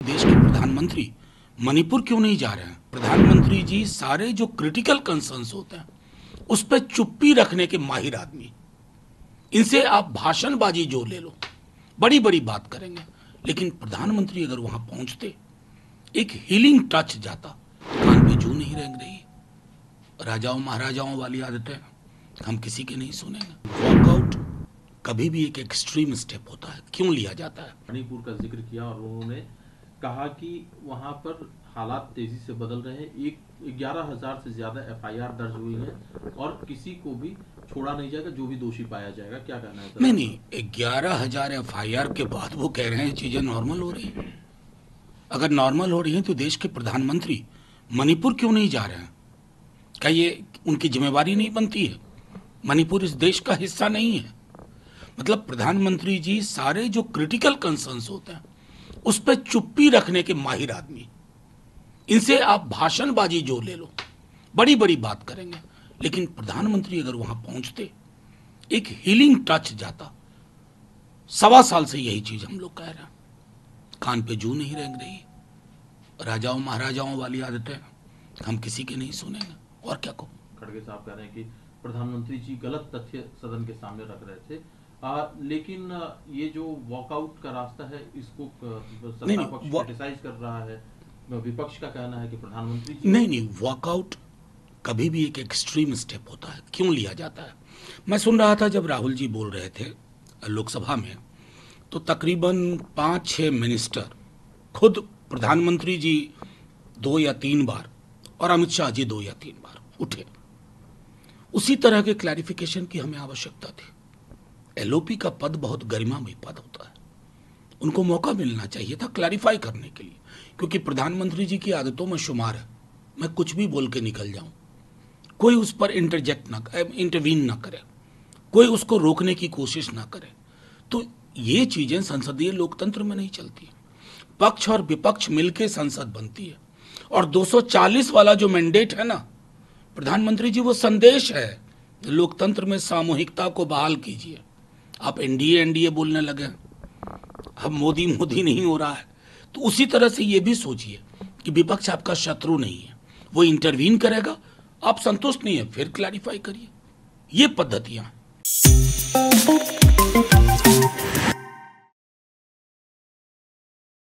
देश के प्रधानमंत्री मणिपुर क्यों नहीं जा रहे हैं? प्रधानमंत्री जी सारे जो क्रिटिकल कंसर्न्स होते हैं उस पर चुप्पी रखने के माहिर आदमी। इनसे आप भाषणबाजी जो ले लो, बड़ी बड़ी बात करेंगे, लेकिन प्रधानमंत्री अगर वहां पहुंचते, एक हीलिंग टच जाता, कान पे जू नहीं रेंग रही। राजाओं महाराजाओं वाली आदतें हम किसी के नहीं सुनेंगे। वॉकआउट कभी भी एक एक्सट्रीम स्टेप होता है, क्यों लिया जाता है? मणिपुर का जिक्र किया और उन्होंने कहा कि वहां पर हालात तेजी से बदल रहे हैं। 11,000 से ज्यादा एफआईआर दर्ज हुई है और किसी को भी छोड़ा नहीं जाएगा जो भी दोषी पाया जाएगा। क्या कहना है? नहीं, 11,000 एफआईआर के बाद वो कह रहे हैं चीजें नॉर्मल हो रही हैं। अगर नॉर्मल हो रही हैं तो देश के प्रधानमंत्री मणिपुर क्यों नहीं जा रहे हैं? क्या ये उनकी जिम्मेवारी नहीं बनती है? मणिपुर इस देश का हिस्सा नहीं है। मतलब प्रधानमंत्री जी सारे जो क्रिटिकल कंसर्न्स होते हैं उस पर चुप्पी रखने के माहिर आदमी। इनसे आप भाषणबाजी जो ले लो, बड़ी बड़ी बात करेंगे, लेकिन प्रधानमंत्री अगर वहां पहुंचते, एक हीलिंग टच जाता। 1.25 साल से यही चीज हम लोग कह रहे हैं, कान पे जू नहीं रेंग रही। राजाओं महाराजाओं वाली आदतें हम किसी के नहीं सुनेंगे। और क्या कहूं? खड़गे साहब कह रहे हैं कि प्रधानमंत्री जी गलत तथ्य सदन के सामने रख रहे थे। लेकिन ये जो वॉकआउट का रास्ता है, इसको सत्ता पक्ष क्रिटिसाइज कर रहा है। विपक्ष का कहना है कि प्रधानमंत्री जी नहीं, वॉकआउट कभी भी एक एक्सट्रीम स्टेप होता है, क्यों लिया जाता है? मैं सुन रहा था जब राहुल जी बोल रहे थे लोकसभा में, तो तकरीबन 5-6 मिनिस्टर, खुद प्रधानमंत्री जी 2 या 3 बार और अमित शाह जी 2 या 3 बार उठे। उसी तरह के क्लैरिफिकेशन की हमें आवश्यकता थी। एलओपी का पद बहुत गरिमामय पद होता है, उनको मौका मिलना चाहिए था क्लैरिफाई करने के लिए, क्योंकि प्रधानमंत्री जी की आदतों में शुमार है मैं कुछ भी बोल के निकल जाऊं, कोई उस पर इंटरवीन ना करे, कोई उसको रोकने की कोशिश ना करे। तो ये चीजें संसदीय लोकतंत्र में नहीं चलती। पक्ष और विपक्ष मिलकर संसद बनती है, और 240 वाला जो मैंडेट है ना प्रधानमंत्री जी, वो संदेश है लोकतंत्र में सामूहिकता को बहाल कीजिए। आप एनडीए बोलने लगे, अब मोदी नहीं हो रहा है, तो उसी तरह से ये भी सोचिए कि विपक्ष आपका शत्रु नहीं है, वो इंटरवीन करेगा, आप संतुष्ट नहीं है फिर क्लैरिफाई करिए। ये पद्धतियां हैं।